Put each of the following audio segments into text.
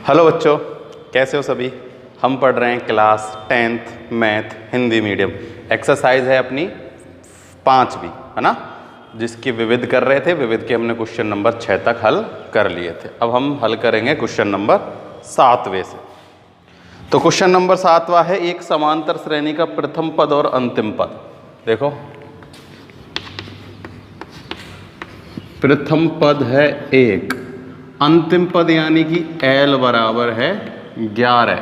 Hello बच्चों, कैसे हो सभी। हम पढ़ रहे हैं class 10th math Hindi medium. Exercise है अपनी 5वीं, है ना, जिसकी विविध कर रहे थे। विविध के हमने क्वेश्चन नंबर 6 तक हल कर लिए थे। अब हम हल करेंगे क्वेश्चन नंबर 7वें से। तो क्वेश्चन नंबर 7वां है, एक समांतर श्रेणी का प्रथम पद और अंतिम पद। देखो, प्रथम पद है 1, अंतिम पद यानी कि L बराबर है 11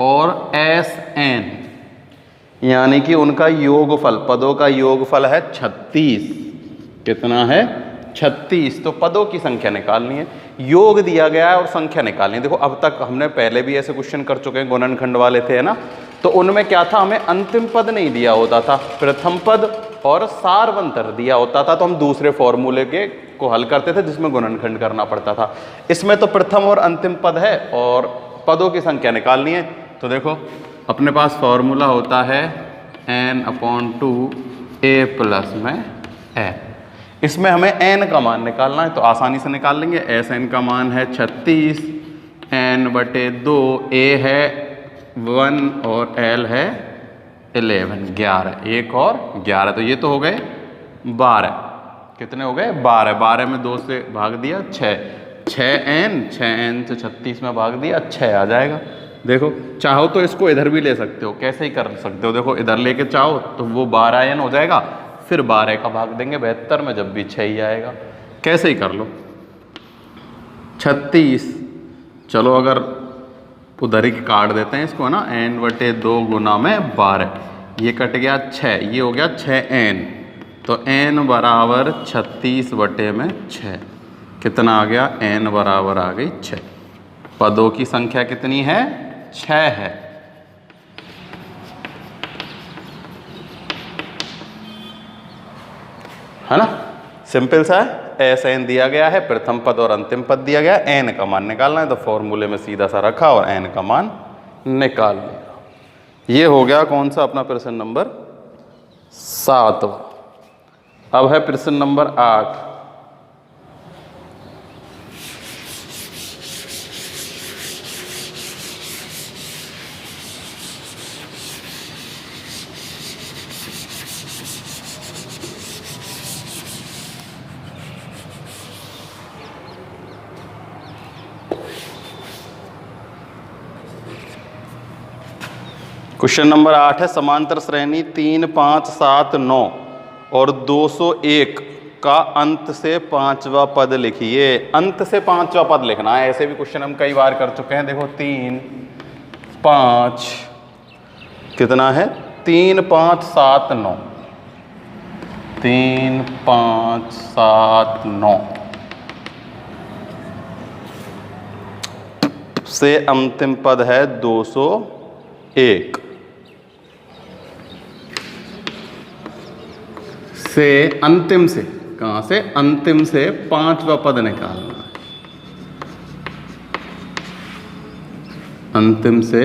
और SN यानी कि उनका योगफल, पदों का योगफल है 36। कितना है? 36। तो पदों की संख्या निकालनी है, योग दिया गया है और संख्या निकालनी है। देखो, अब तक हमने पहले भी ऐसे क्वेश्चन कर चुके हैं, गुणनखंड वाले थे, है ना। तो उनमें क्या था, हमें अंतिम पद नहीं दिया होता था, प्रथम पद और सारवंतर दिया होता था। तो हम दूसरे फॉर्मूले के को हल करते थे जिसमें गुणनखंड करना पड़ता था। इसमें तो प्रथम और अंतिम पद है और पदों की संख्या निकालनी है। तो देखो, अपने पास फॉर्मूला होता है n/2 a प्लस में n। इसमें हमें n का मान निकालना है, तो आसानी से निकाल लेंगे। Sn का मान है 36, n/2, a है 1 और l है 11, 11, 1 और 11, तो ये तो हो गए 12। कितने हो गए? 12। 12 में 2 से भाग दिया 6, 6n से 36 में भाग दिया 6 आ जाएगा। देखो, चाहो तो इसको इधर भी ले सकते हो, कैसे ही कर सकते हो। देखो, इधर लेके चाहो तो वो 12n हो जाएगा, फिर 12 का भाग देंगे 72 में, जब भी 6 ही आएगा। कैसे ही कर लो। 36, चलो अगर उधर ही काट देते हैं इसको, है ना, n/2 गुना में 12, ये कट गया 6, ये हो गया 6n। तो n बराबर 36 में 6, कितना आ गया? n बराबर आ गई 6। पदों की संख्या कितनी है? 6 है। है ना, सिंपल सा है। Sn दिया गया है, प्रथम पद और अंतिम पद दिया गया है, n का मान निकालना है। तो फॉर्मूले में सीधा सा रखा और n का मान निकाल लिया। ये हो गया कौन सा अपना प्रश्न नंबर 7। अब है प्रश्न नंबर 8। क्वेश्चन नंबर 8 है, समांतर श्रेणी 3, 5, 7, 9 और 201 का अंत से 5वां पद लिखिए। अंत से 5वां पद लिखना है। ऐसे भी क्वेश्चन हम कई बार कर चुके हैं। देखो, 3, 5, कितना है? 3, 5, 7, 9, 3, 5, 7, 9 से अंतिम पद है 201। से अंतिम से, कहां से? अंतिम से 5वां पद निकालना है। अंतिम से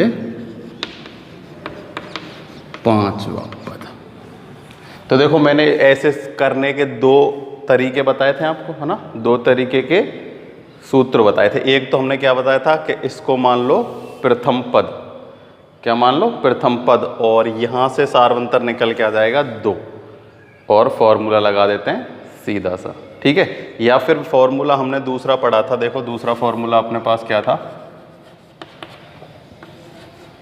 5वां पद। तो देखो, मैंने ऐसे करने के 2 तरीके बताए थे आपको, है ना। 2 तरीके के सूत्र बताए थे। एक तो हमने क्या बताया था कि इसको मान लो प्रथम पद। क्या मान लो? प्रथम पद, और यहां से सारवंतर निकल के आ जाएगा 2 और फॉर्मूला लगा देते हैं सीधा सा, ठीक है। या फिर फॉर्मूला हमने दूसरा पढ़ा था। देखो, दूसरा फॉर्मूला अपने पास क्या था?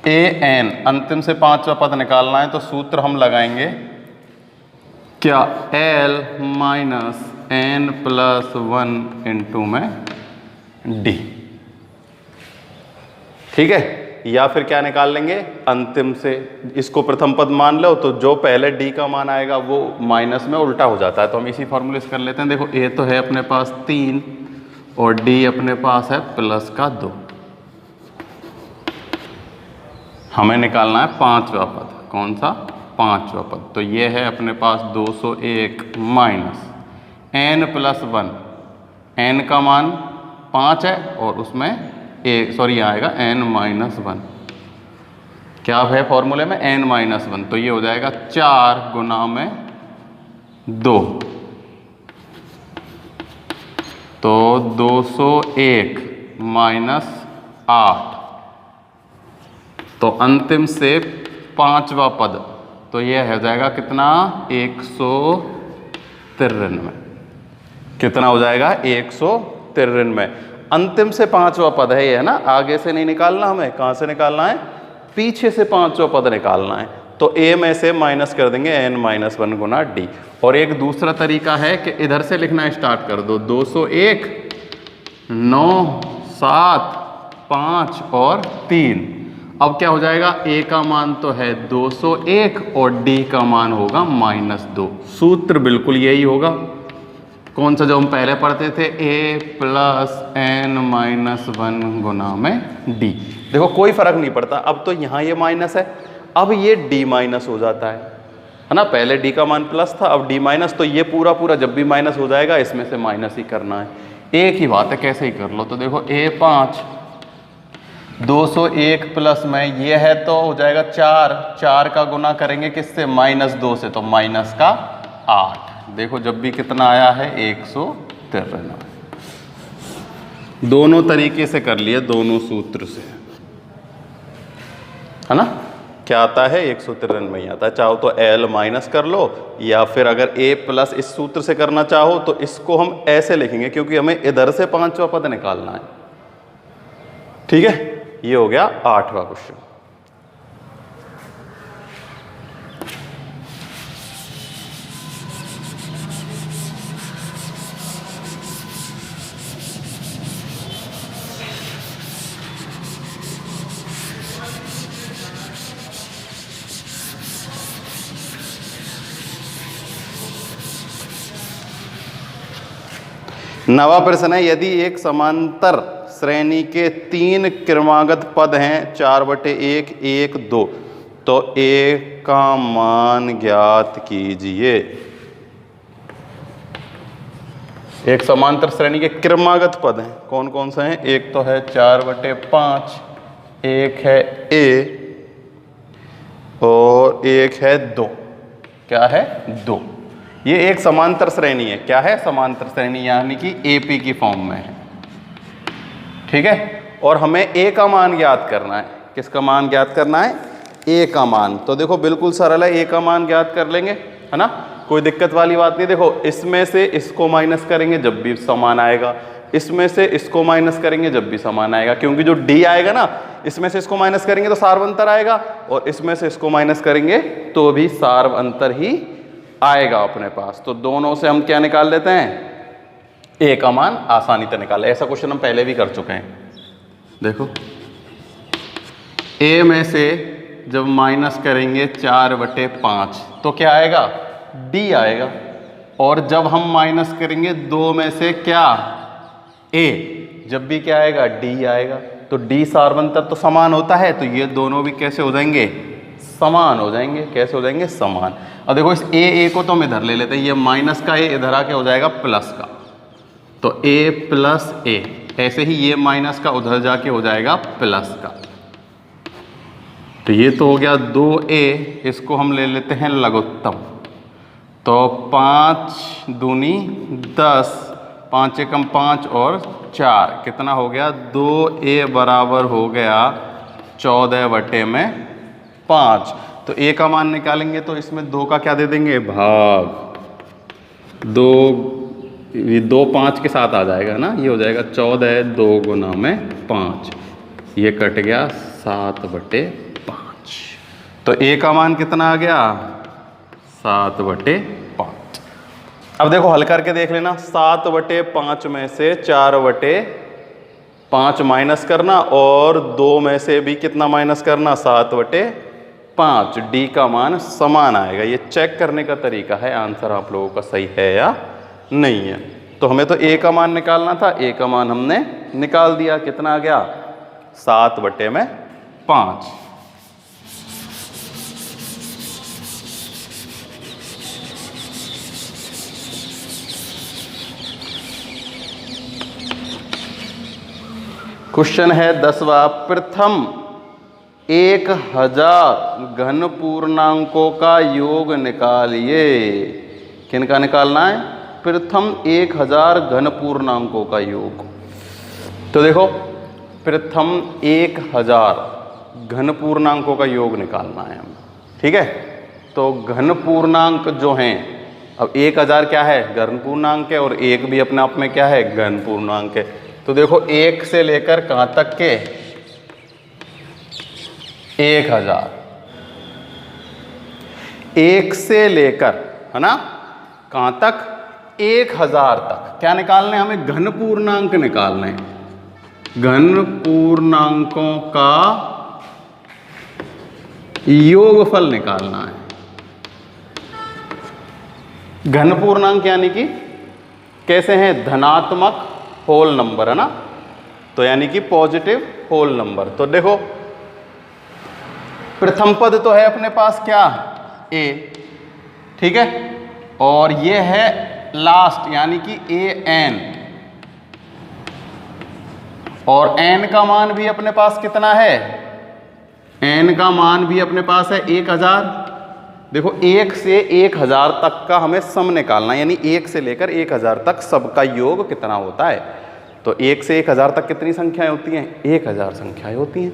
an, अंतिम से 5वां पद निकालना है, तो सूत्र हम लगाएंगे क्या? l minus n plus 1 into में d, ठीक है। या फिर क्या निकाल लेंगे? अंतिम से इसको प्रथम पद मान लो, तो जो पहले d का मान आएगा वो माइनस में उल्टा हो जाता है। तो हम इसी फॉर्मूले से कर लेते हैं। देखो, a तो है अपने पास 3 और d अपने पास है प्लस का 2। हमें निकालना है 5वां पद। कौन सा? 5वां पद। तो ये है अपने पास 201 माइनस n प्लस 1। n का मान 5 है और उसमें यहाँ आएगा n-1। क्या है फॉर्मूले में? n-1। तो ये हो जाएगा 4 गुना में 2, तो 201 माइनस 8। तो अंतिम से 5वां पद, तो ये हो जाएगा कितना 193। कितना हो जाएगा 193। अंतिम से 5वां पद है ये, है ना, आगे से नहीं निकालना हमें। कहाँ से निकालना है? पीछे से 5वां पद निकालना है। तो a में से माइनस कर देंगे n-1 गुना d। और एक दूसरा तरीका है कि इधर से लिखना स्टार्ट कर दो, 201, 9, 7, 5 और 3। अब क्या हो जाएगा, a का मान तो है 201 और d का मान होगा -2। सूत्र बिल्कुल यही होगा, कौन सा जो हम पहले पढ़ते थे, a + n-1 गुना में d। देखो कोई फर्क नहीं पड़ता, अब तो यहाँ ये माइनस है, अब ये d माइनस हो जाता है ना। पहले d का मान प्लस था, अब d माइनस, तो ये पूरा पूरा जब भी माइनस हो जाएगा इसमें से माइनस ही करना है। एक ही बात है, कैसे ही कर लो। तो देखो a5 201 प्लस में ये है तो हो जाएगा 4 का गुना करेंगे किससे, -2 से, तो माइनस का 8। देखो जब भी कितना आया है 193। दोनों तरीके से कर लिए, दोनों सूत्र से, है ना। क्या आता है 193 ही आता है। चाहो तो l माइनस कर लो, या फिर अगर a प्लस इस सूत्र से करना चाहो तो इसको हम ऐसे लिखेंगे, क्योंकि हमें इधर से 5वां पद निकालना है। ठीक है, ये हो गया 8वां क्वेश्चन। नवा प्रश्न है, यदि एक समांतर श्रेणी के 3 क्रमागत पद हैं 4/1, 1, 2, तो a का मान ज्ञात कीजिए। एक समांतर श्रेणी के क्रमागत पद हैं, कौन कौन से हैं? एक तो है 4/5, एक है a और एक है 2। क्या है? 2। ये एक समांतर श्रेणी है। क्या है? समांतर श्रेणी, यानी कि AP की फॉर्म में है। ठीक है, और हमें a का मान ज्ञात करना है। किसका मान ज्ञात करना है? a का मान। तो देखो बिल्कुल सरल है, a का मान ज्ञात कर लेंगे, है ना, कोई दिक्कत वाली बात नहीं। देखो इसमें से इसको माइनस करेंगे जब भी समान आएगा, इसमें से इसको माइनस करेंगे जब भी समान आएगा, क्योंकि जो d आएगा ना, इसमें से इसको माइनस करेंगे तो सार्व अंतर आएगा, और इसमें से इसको माइनस करेंगे तो भी सार्व अंतर ही आएगा अपने पास। तो दोनों से हम क्या निकाल लेते हैं? a का मान आसानी से निकाले। ऐसा क्वेश्चन हम पहले भी कर चुके हैं। देखो a में से जब माइनस करेंगे 4/5 तो क्या आएगा? d आएगा। और जब हम माइनस करेंगे 2 में से क्या? a, जब भी क्या आएगा? d आएगा। तो d सार्वंतर तो समान होता है, तो ये दोनों भी कैसे हो जाएंगे? समान हो जाएंगे। कैसे हो जाएंगे? समान। अब देखो इस a को तो हम इधर ले लेते हैं, ये माइनस का a इधर आके हो जाएगा प्लस का, तो a + a। ऐसे ही ये माइनस का उधर जाके हो जाएगा प्लस का। तो ये तो हो गया 2a, इसको हम ले लेते हैं लघुत्तम। तो 5 दूनी 10, 5 एकम 5 और 4, कितना हो गया? 2a बराबर हो गया 14/5। तो a का मान निकालेंगे तो इसमें 2 का क्या दे देंगे? भाग। 2 5 के साथ आ जाएगा ना, ये हो जाएगा 14 2 गुना में 5, ये कट गया 7/5। तो a का मान कितना आ गया? 7/5। अब देखो हल करके देख लेना, 7/5 में से 4/5 माइनस करना, और 2 में से भी कितना माइनस करना? 7/5। d का मान समान आएगा। ये चेक करने का तरीका है, आंसर आप लोगों का सही है या नहीं है। तो हमें तो a का मान निकालना था, a का मान हमने निकाल दिया। कितना आ गया? 7/5। क्वेश्चन है 10वां, प्रथम 1000 घन पूर्णांकों का योग निकालिए। किनका निकालना है? प्रथम 1000 घन पूर्णांकों का योग। तो देखो प्रथम 1000 घन पूर्णांकों का योग निकालना है हमें। ठीक है, तो घन पूर्णांक जो हैं, अब 1000 क्या है, घन पूर्णांक है, और 1 भी अपने आप में क्या है, घन पूर्णांक है। तो देखो 1 से लेकर कहां तक के 1000, 1 से लेकर, है ना, कहां तक, 1000 तक क्या निकालने हैं हमें, घन पूर्णांक निकालने हैं। घन पूर्णांकों का योगफल निकालना है। घन पूर्णांक यानी कि कैसे हैं, धनात्मक होल नंबर, है ना, तो यानी कि पॉजिटिव होल नंबर। तो देखो प्रथम पद तो है अपने पास क्या, a, ठीक है, और ये है लास्ट यानी कि an, और n का मान भी अपने पास कितना है, n का मान भी अपने पास है 1000। देखो 1 से 1000 तक का हमें सम निकालना है, यानी 1 से लेकर 1000 तक सबका योग कितना होता है। तो 1 से 1000 तक कितनी संख्याएं होती हैं, 1000 संख्याएं होती हैं।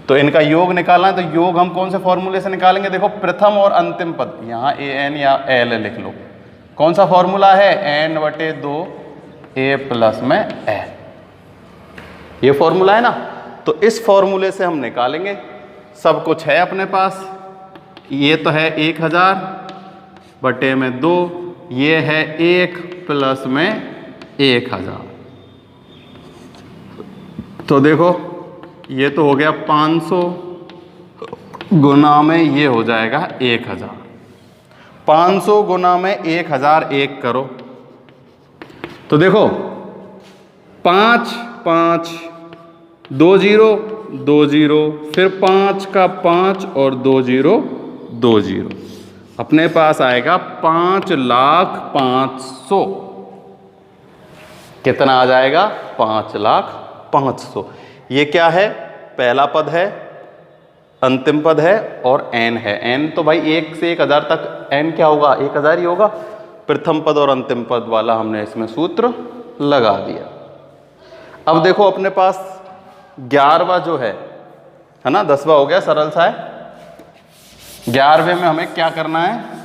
तो इनका योग निकालना है, तो योग हम कौन से फॉर्मूले से निकालेंगे, देखो प्रथम और अंतिम पद, यहाँ an या l लिख लो। कौन सा फॉर्मूला है, n/2 a प्लस में l, ये फॉर्मूला है ना। तो इस फॉर्मूले से हम निकालेंगे, सब कुछ है अपने पास। ये तो है 1000/2, ये है 1 प्लस में 1000। तो देखो ये तो हो गया 500 गुना में ये हो जाएगा 1000। 500 गुना में 1000 एक करो, तो देखो 5 5 2 0 2 0, फिर 5 का 5 और 2 0 2 0, अपने पास आएगा 5,05,000। कितना आ जाएगा, 5,05,000। ये क्या है, पहला पद है, अंतिम पद है और n है। n तो भाई 1 से 1000 तक n क्या होगा, 1000 ही होगा। प्रथम पद और अंतिम पद वाला हमने इसमें सूत्र लगा दिया। अब देखो अपने पास 11वां जो है ना, 10वां हो गया, सरल सा है। 11वें में हमें क्या करना है,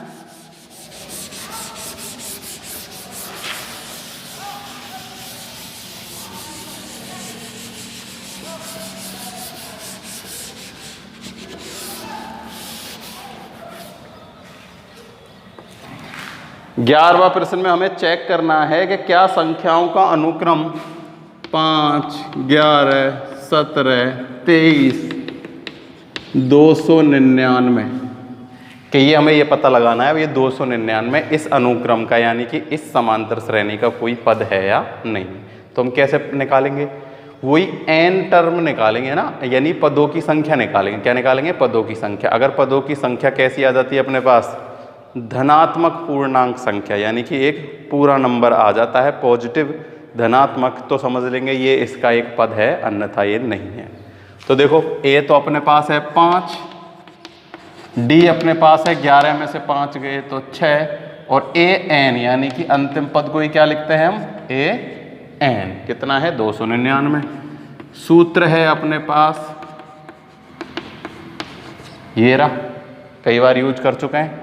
ग्यारहवां प्रश्न में हमें चेक करना है कि क्या संख्याओं का अनुक्रम 5, 11, 17, 23, 299, कि ये हमें ये पता लगाना है ये 299 इस अनुक्रम का, यानी कि इस समांतर श्रेणी का कोई पद है या नहीं। तो हम कैसे निकालेंगे, वही n टर्म निकालेंगे ना, यानी पदों की संख्या निकालेंगे। क्या निकालेंगे, पदों की संख्या। अगर पदों की संख्या कैसी आ जाती है अपने पास, धनात्मक पूर्णांक संख्या, यानी कि एक पूरा नंबर आ जाता है पॉजिटिव धनात्मक, तो समझ लेंगे ये इसका एक पद है, अन्यथा ये नहीं है। तो देखो a तो अपने पास है 5, d अपने पास है 11 में से 5 गए तो 6, और an यानी कि अंतिम पद को ही क्या लिखते हैं हम, an कितना है 299। सूत्र है अपने पास ये रहा, कई बार यूज कर चुके हैं,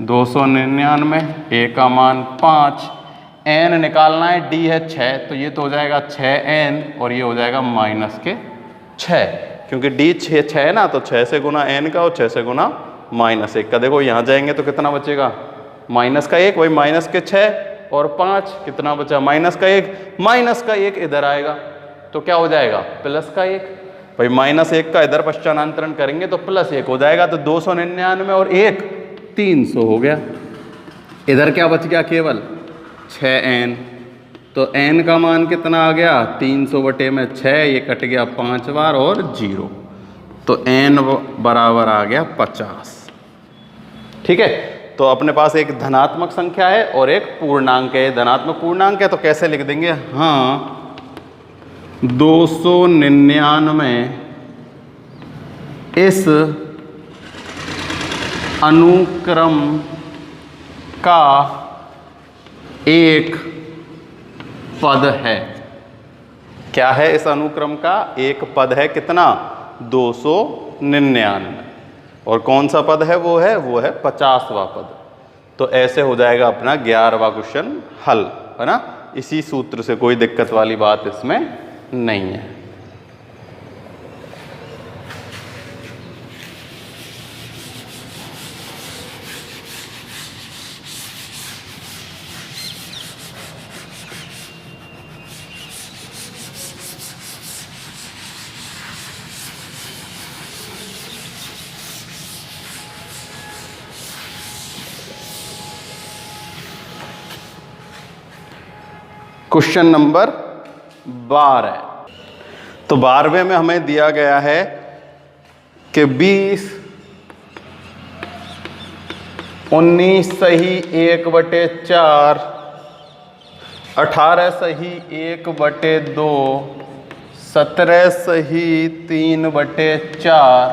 299, a का मान 5, n निकालना है, d है 6, तो ये तो हो जाएगा 6n और ये हो जाएगा -6, क्योंकि d 6 है ना, तो 6 से गुना n का और 6 से गुना -1 का। देखो यहाँ जाएंगे तो कितना बचेगा, -1, वही -6 और 5 कितना बचा, -1 इधर आएगा तो क्या हो जाएगा, +1। भाई -1 का इधर पश्चातांतरण करेंगे तो +1 हो जाएगा, तो 299 और 1 300 हो गया। इधर क्या बच गया, केवल 6n, तो n का मान कितना आ गया, 300/6, ये कट गया 5 बार और 0, तो n बराबर आ गया 50। ठीक है, तो अपने पास एक धनात्मक संख्या है और एक पूर्णांक है। धनात्मक पूर्णांक है तो कैसे लिख देंगे, हाँ 299 इस अनुक्रम का एक पद है। क्या है इस अनुक्रम का? एक पद है कितना? 299। और कौन सा पद है? वो है 50वां पद। तो ऐसे हो जाएगा अपना 11वां क्वेश्चन हल, है ना। इसी सूत्र से, कोई दिक्कत वाली बात इसमें नहीं है। Question number 12। तो 12वें में हमें दिया गया है कि 20, 19 सही 1/4, 18 सही 1/2, 17 सही 3/4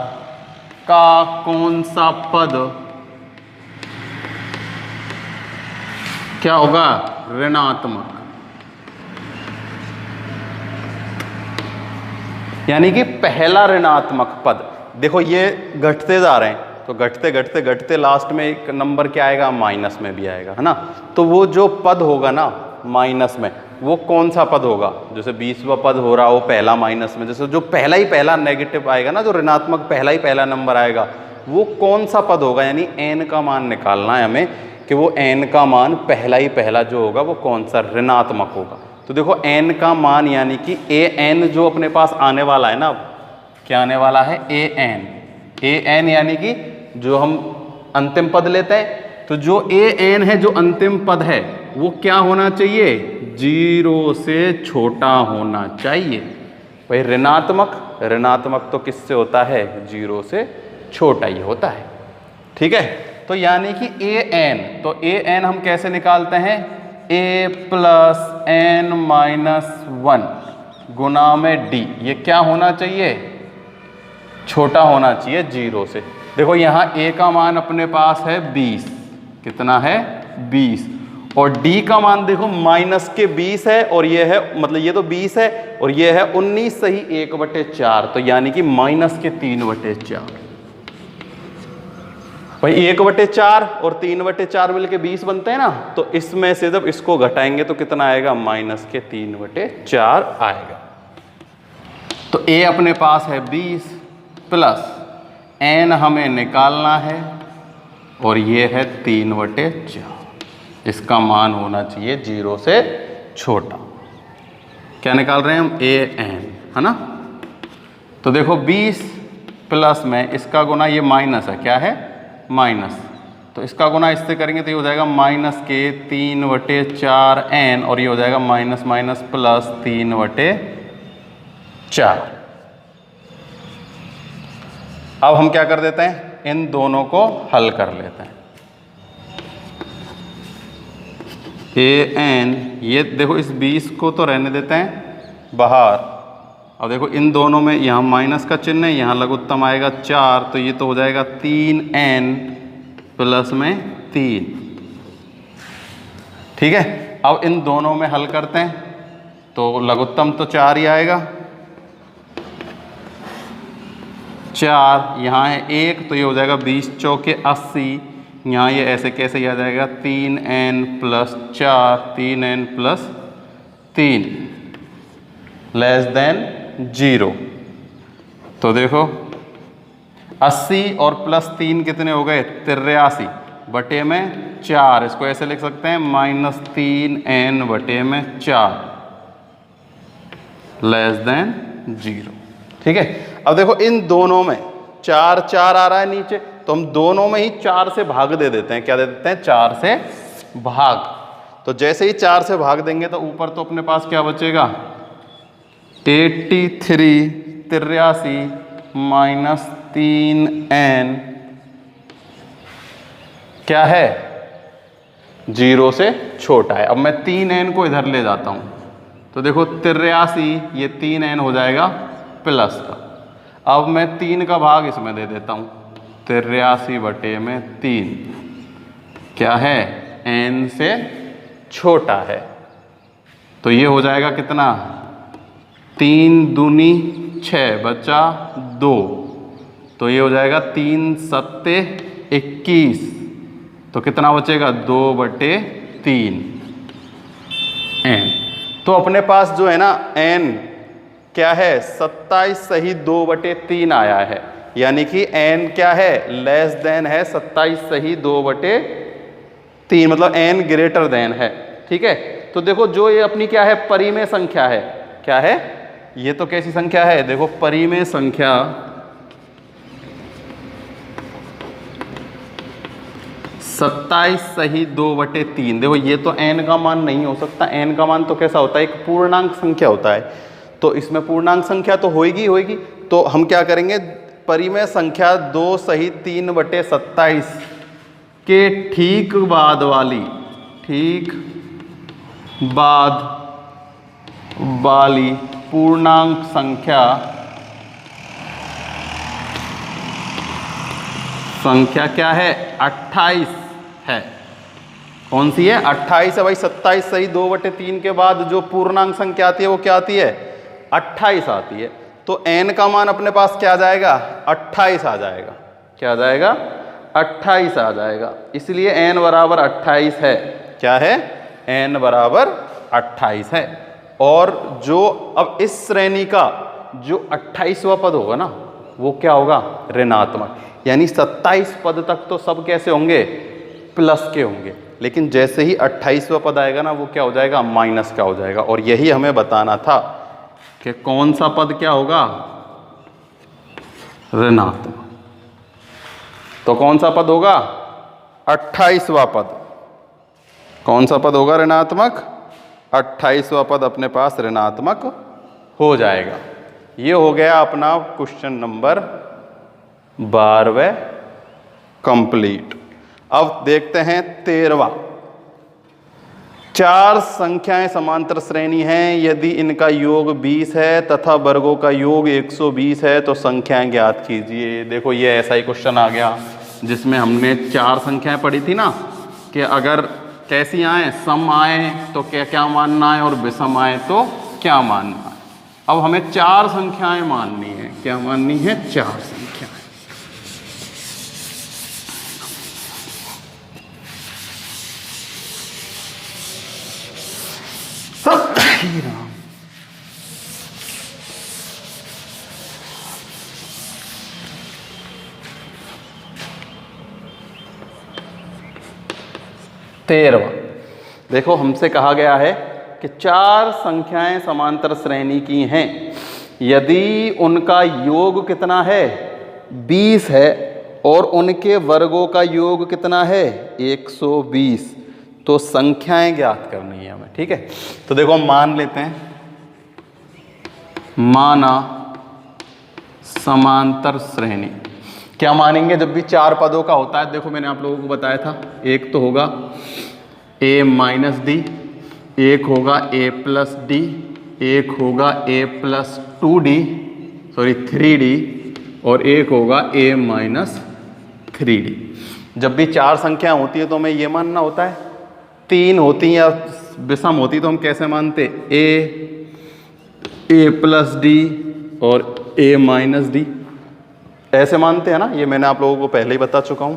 का कौन सा पद क्या होगा? ऋणात्मक। यानी कि पहला ऋणात्मक पद। देखो ये घटते जा रहे हैं, तो घटते घटते घटते लास्ट में एक नंबर क्या आएगा? माइनस में भी आएगा, है ना। तो वो जो पद होगा ना माइनस में, वो कौन सा पद होगा? जैसे 20वां पद हो रहा हो पहला माइनस में, जैसे जो पहला नेगेटिव आएगा ना, जो ऋणात्मक पहला नंबर आएगा, वो कौन सा पद होगा? यानी n का मान निकालना है हमें कि वो n का मान पहला जो होगा वो कौन सा ऋणात्मक होगा। तो देखो n का मान यानी कि an जो अपने पास आने वाला है ना, क्या आने वाला है? an यानी कि जो हम अंतिम पद लेते हैं, तो जो an है, जो अंतिम पद है, वो क्या होना चाहिए? 0 से छोटा होना चाहिए। भाई ऋणात्मक तो किससे होता है? 0 से छोटा ही होता है। ठीक है। तो यानी कि an, तो an हम कैसे निकालते हैं? a प्लस n-1 गुना में d। ये क्या होना चाहिए? छोटा होना चाहिए 0 से। देखो यहाँ a का मान अपने पास है 20। कितना है? 20। और d का मान देखो माइनस के 20 है, और ये है, मतलब ये तो 20 है और ये है 19 सही 1/4, तो यानी कि माइनस के 3/4। भाई 1/4 और 3/4 मिलके 20 बनते हैं ना, तो इसमें से जब इसको घटाएंगे तो कितना आएगा? माइनस के 3/4 आएगा। तो a अपने पास है 20 प्लस n हमें निकालना है, और ये है 3/4। इसका मान होना चाहिए 0 से छोटा। क्या निकाल रहे हैं हम? an, है ना। तो देखो 20 प्लस में इसका गुना, ये माइनस है, क्या है? माइनस। तो इसका गुना इससे करेंगे तो ये हो जाएगा माइनस के 3/4 n, और ये हो जाएगा माइनस माइनस प्लस 3/4। अब हम क्या कर देते हैं? इन दोनों को हल कर लेते हैं। an, ये देखो इस 20 को तो रहने देते हैं बाहर। अब देखो इन दोनों में, यहाँ माइनस का चिन्ह है, यहाँ लघुत्तम आएगा 4, तो ये तो हो जाएगा 3n प्लस में 3। ठीक है। अब इन दोनों में हल करते हैं, तो लघुत्तम तो 4 ही आएगा। 4 यहाँ है 1, तो ये हो जाएगा 20 चौके 80। यहाँ ये ऐसे कैसे आ जाएगा? 3n plus 4, 3n plus 3 less than 0। तो देखो 80 और प्लस 3 कितने हो गए? 83 बटे में 4। इसको ऐसे लिख सकते हैं माइनस 3n बटे में 4 लेस देन 0। ठीक है। अब देखो इन दोनों में 4 4 आ रहा है नीचे, तो हम दोनों में ही 4 से भाग दे देते हैं। क्या दे देते हैं? 4 से भाग। तो जैसे ही 4 से भाग देंगे तो ऊपर तो अपने पास क्या बचेगा? 83 माइनस 3n क्या है? 0 से छोटा है। अब मैं 3n को इधर ले जाता हूं, तो देखो 83, ये 3n हो जाएगा प्लस का। अब मैं 3 का भाग इसमें दे देता हूं, 83 बटे में 3 क्या है? n से छोटा है। तो ये हो जाएगा कितना? 3 दूनी 6 बचा 2, तो ये हो जाएगा 3 सत्ते 21, तो कितना बचेगा 2/3 n। तो अपने पास जो है ना n क्या है 27 सही 2/3 आया है, यानी कि n क्या है लेस देन है 27 सही 2/3, मतलब n ग्रेटर देन है। ठीक है, तो देखो जो ये अपनी क्या है परिमेय संख्या है, क्या है ये, तो कैसी संख्या है देखो परिमेय संख्या 27 सही 2/3। देखो ये तो n का मान नहीं हो सकता, n का मान तो कैसा होता है एक पूर्णांक संख्या होता है, तो इसमें पूर्णांक संख्या तो होगी। तो हम क्या करेंगे परिमेय संख्या 2 सही 3/27 के ठीक बाद वाली पूर्णांक संख्या क्या है 28 है। कौन सी है 28 है भाई। 27 सही 2/3 के बाद जो पूर्णांक संख्या आती है वो क्या आती है 28 आती है। तो n का मान अपने पास क्या आ जाएगा 28 आ जाएगा। क्या आ जाएगा 28 आ जाएगा। इसलिए n बराबर 28 है। क्या है n बराबर 28 है। और जो अब इस श्रेणी का जो 28वां पद होगा ना वो क्या होगा ऋणात्मक, यानी 27 पद तक तो सब कैसे होंगे प्लस के होंगे, लेकिन जैसे ही 28वां पद आएगा ना वो क्या हो जाएगा माइनस का हो जाएगा। और यही हमें बताना था कि कौन सा पद क्या होगा ऋणात्मक। तो कौन सा पद होगा 28वां पद। कौन सा पद होगा ऋणात्मक 28वां पद अपने पास ऋणात्मक हो जाएगा। ये हो गया अपना क्वेश्चन नंबर 12 कंप्लीट। अब देखते हैं 13वां। 4 संख्याएं समांतर श्रेणी हैं, यदि इनका योग 20 है तथा वर्गों का योग 120 है तो संख्याएं ज्ञात कीजिए। देखो ये ऐसा ही क्वेश्चन आ गया जिसमें हमने 4 संख्याएं पढ़ी थी ना कि अगर कैसी आए सम आए तो क्या क्या मानना है और विषम आए तो क्या मानना है। अब हमें 4 संख्याएं माननी है। क्या माननी है 4 संख्याएं। राम 13वां। देखो हमसे कहा गया है कि 4 संख्याएं समांतर श्रेणी की हैं, यदि उनका योग कितना है 20 है और उनके वर्गों का योग कितना है 120, तो संख्याएं ज्ञात करनी है हमें। ठीक है, तो देखो हम मान लेते हैं। माना समांतर श्रेणी। क्या मानेंगे जब भी 4 पदों का होता है। देखो मैंने आप लोगों को बताया था एक तो होगा a माइनस डी, एक होगा a प्लस डी, एक होगा a प्लस 2d 3d और एक होगा a माइनस 3d। जब भी 4 संख्या होती है तो हमें ये मानना होता है। 3 होती या विषम होती तो हम कैसे मानते a प्लस डी और a माइनस डी, ऐसे मानते हैं ना। ये मैंने आप लोगों को पहले ही बता चुका हूं।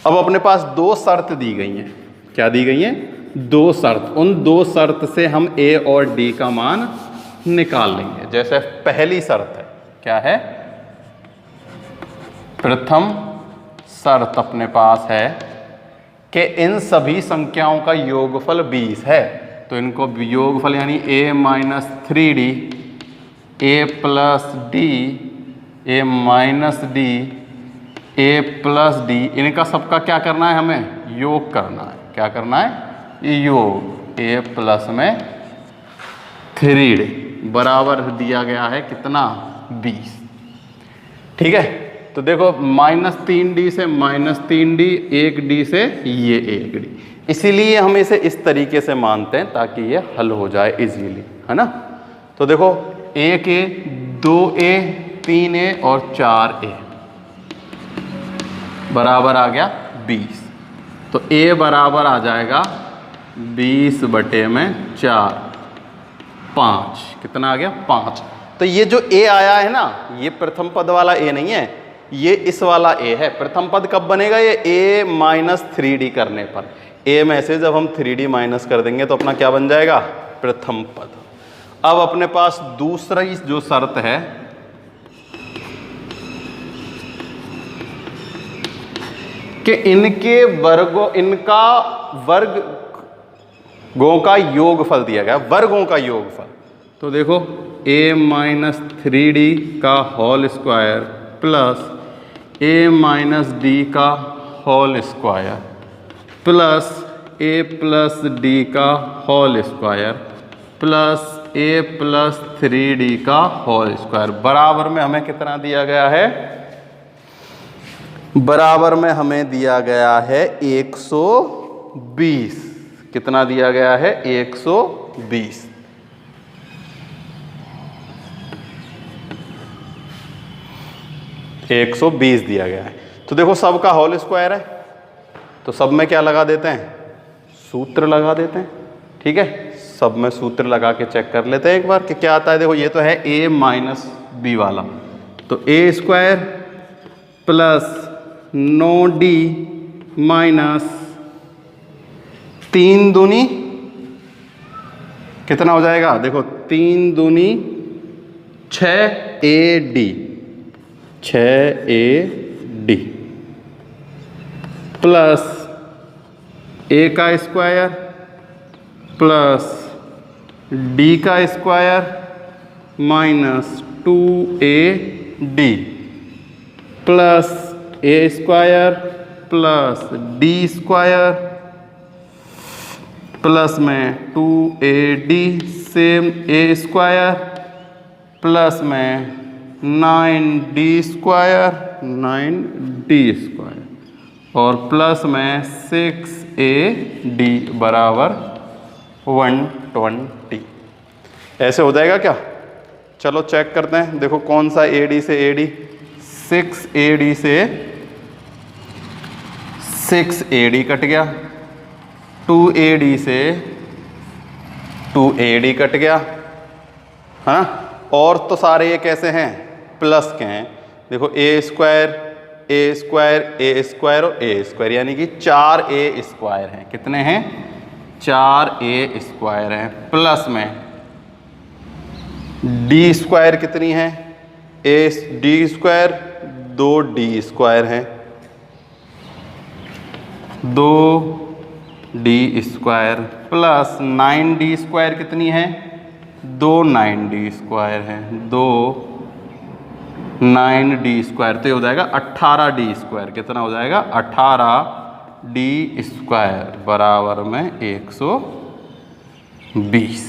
अब अपने पास 2 शर्त दी गई हैं। क्या दी गई हैं 2 शर्त। उन 2 शर्त से हम a और d का मान निकाल लेंगे। जैसे पहली शर्त है, क्या है प्रथम शर्त अपने पास है कि इन सभी संख्याओं का योगफल 20 है। तो इनको योगफल यानी a minus 3d, a plus D, a minus D, a plus D, इनका सबका क्या करना है हमें योग करना है। क्या करना है योग। a प्लस में 3d बराबर दिया गया है कितना 20। ठीक है, तो देखो माइनस 3d से माइनस 3d, 1d से ये 1d, इसीलिए हम इसे इस तरीके से मानते हैं ताकि ये हल हो जाए इजीली, है ना। तो देखो 1a, 2a, 3a और 4a बराबर आ गया 20। तो a बराबर आ जाएगा 20/4। 5। कितना आ गया? 5। तो ये जो ए आया है ना, ये प्रथम पद वाला ए नहीं है, ये इस वाला ए है। प्रथम पद कब बनेगा? ये ए माइनस 3D करने पर। ए में से जब हम 3D माइनस कर देंगे तो अपना क्या बन जाएगा? प्रथम पद। अब अपने पास दूसरी जो शर्त है कि इनके वर्गों, इनका वर्गों का योगफल दिया गया, वर्गों का योगफल। तो देखो a माइनस 3D का whole square plus a minus D का whole square plus a plus D का whole square plus a plus 3D का होल स्क्वायर बराबर में हमें कितना दिया गया है? बराबर में हमें दिया गया है 120। कितना दिया गया है? 120। दिया गया है। तो देखो सबका होल स्क्वायर है, तो सब में क्या लगा देते हैं? सूत्र लगा देते हैं। ठीक है, सब में सूत्र लगा के चेक कर लेते हैं एक बार कि क्या आता है। देखो ये तो है a माइनस बी वाला, तो a square plus 9d minus 3 दूनी कितना हो जाएगा? देखो 3 दूनी 6ad, 6ad प्लस a का स्क्वायर प्लस d का square minus 2ad plus a square plus d square plus में 2ad same a square plus में 9d स्क्वायर, 9d स्क्वायर और प्लस में 6ad बराबर 120। ऐसे हो जाएगा क्या? चलो चेक करते हैं। देखो कौन सा ad से ad, 6ad से 6ad कट गया, 2ad से 2ad कट गया, है ना? और तो सारे ये कैसे हैं? प्लस के हैं। देखो a square, a square, a square और a स्क्वायर, यानी कि 4a स्क्वायर हैं। कितने हैं? 4a स्क्वायर हैं। प्लस में d स्क्वायर कितनी है? d स्क्वायर 2d स्क्वायर है, 2d square plus 9d square कितनी है? 2 9d स्क्वायर है, 2 9d स्क्वायर। तो ये हो जाएगा 18d स्क्वायर। कितना हो जाएगा? 18d स्क्वायर बराबर में 120।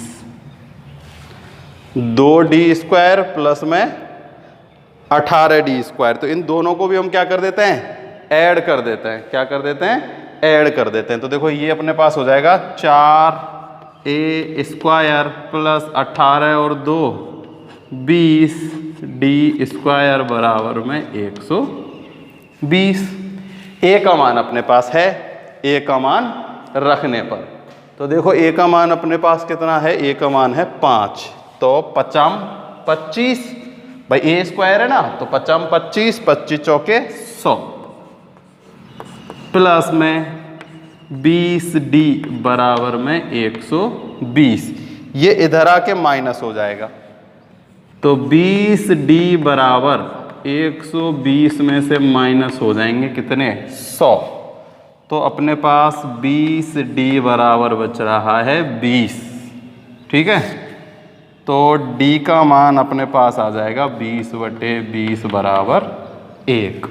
2d स्क्वायर प्लस में 18d स्क्वायर, तो इन दोनों को भी हम क्या कर देते हैं? ऐड कर देते हैं। क्या कर देते हैं? ऐड कर देते हैं। तो देखो ये अपने पास हो जाएगा 4a स्क्वायर प्लस 18 और 2 20d स्क्वायर बराबर में 120। a का मान अपने पास है, a का मान रखने पर। तो देखो a का मान अपने पास कितना है? a का मान है 5। तो 5 25 भाई a स्क्वायर है ना, तो 5 25, 25 चौके 100 प्लस में 20d बराबर में 120। ये इधर आके माइनस हो जाएगा, तो 20d बराबर 120 में से माइनस हो जाएंगे कितने? 100। तो अपने पास 20d बराबर बच रहा है 20। ठीक है, तो d का मान अपने पास आ जाएगा 20/20 बराबर 1।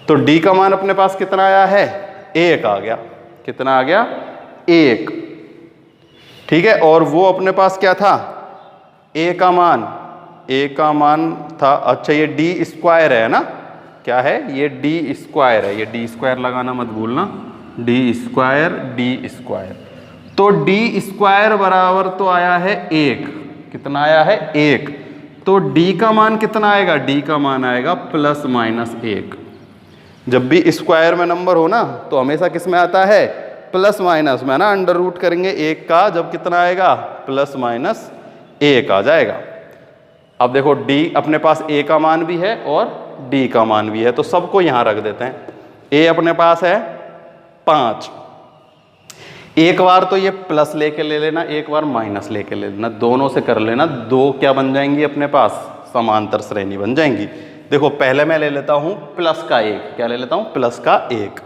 तो d का मान अपने पास कितना आया है? 1 आ गया। कितना आ गया? 1। ठीक है, और वो अपने पास क्या था? a का मान था, अच्छा ये d स्क्वायर है ना, क्या है? ये d स्क्वायर है, ये d स्क्वायर लगाना मत भूलना, d स्क्वायर, d स्क्वायर। तो d स्क्वायर बराबर तो आया है 1। कितना आया है? 1। तो d का मान कितना आएगा? d का मान आएगा प्लस माइनस 1। जब भी स्क्वायर में नंबर हो ना, तो हमेशा किस में आता है? प्लस माइनस में ना अंडर रूट करेंगे 1 का, जब कितना आएगा प्लस माइनस 1 आ जाएगा। अब देखो d अपने पास a का मान भी है और d का मान भी है, तो सबको यहां रख देते हैं। a अपने पास है 5, एक बार तो ये प्लस लेके ले लेना, एक बार माइनस लेके ले लेना, दोनों से कर लेना, दो क्या बन जाएंगी अपने पास, समांतर श्रेणी बन जाएंगी। देखो पहले मैं ले लेता हूं प्लस का 1, क्या ले लेता हूं प्लस का 1,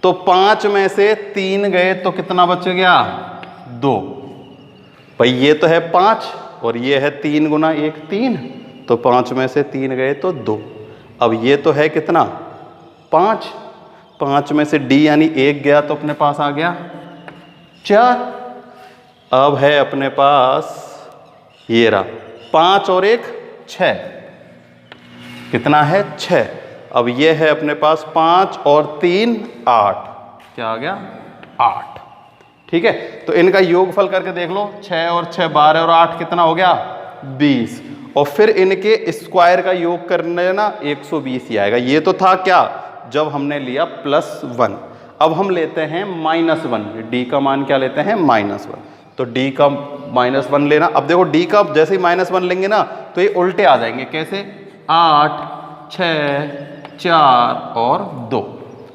तो 5 में से 3 गए तो कितना बच गया 2। भाई ये तो है 5 और ये है 3 गुना 1 3, तो 5 में से 3 गए तो 2। अब ये तो है कितना 5, 5 में से d यानी 1 गया तो अपने पास आ गया 4। अब है अपने पास ये रहा 5 और 1 6, कितना है 6। अब ये है अपने पास 5 और 3 8, क्या आ गया 8। ठीक है, तो इनका योगफल करके देख लो, 6 और 6 12 और 8 कितना हो गया 20, और फिर इनके स्क्वायर का योग करने ना 120 ही आएगा। ये तो था क्या जब हमने लिया +1, अब हम लेते हैं -1, d का मान क्या लेते हैं -1, तो d का -1 लेना। अब देखो d का जैसे ही -1 लेंगे ना तो ये उल्टे आ जाएंगे, कैसे 8 6 4 और 2,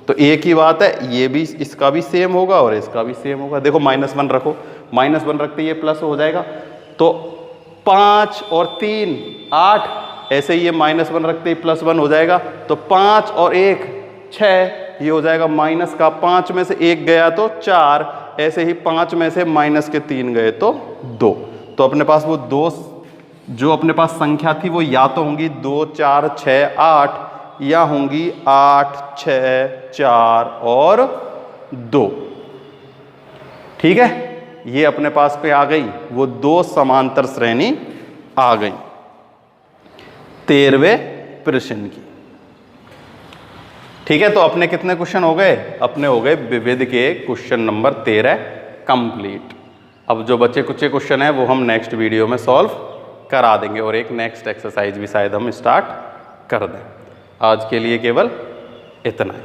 तो एक ही बात है, ये भी इसका भी सेम होगा और इसका भी सेम होगा। देखो -1 रखो, -1 रखते ये प्लस हो जाएगा, तो 5 और 3 8, ऐसे ही ये -1 रखते ही +1 हो जाएगा, तो 5 और 1 6, ये हो जाएगा माइनस का 5 में से 1 गया तो 4, ऐसे ही 5 में से -3 गए तो 2। तो अपने पास वो 2 जो अपने पास संख्या थी वो या तो होंगी 2 4 6 8, या होंगी 8 6 4 और 2। ठीक है, ये अपने पास पे आ गई, वो 2 समांतर श्रेणी आ गई 13वें प्रश्न की। ठीक है, तो अपने कितने क्वेश्चन हो गए, अपने हो गए विविध के क्वेश्चन नंबर 13 कंप्लीट। अब जो बचे कुछ क्वेश्चन है वो हम नेक्स्ट वीडियो में सॉल्व करा देंगे, और एक नेक्स्ट एक्सरसाइज भी शायद हम स्टार्ट कर दें। आज के लिए केवल इतना ही।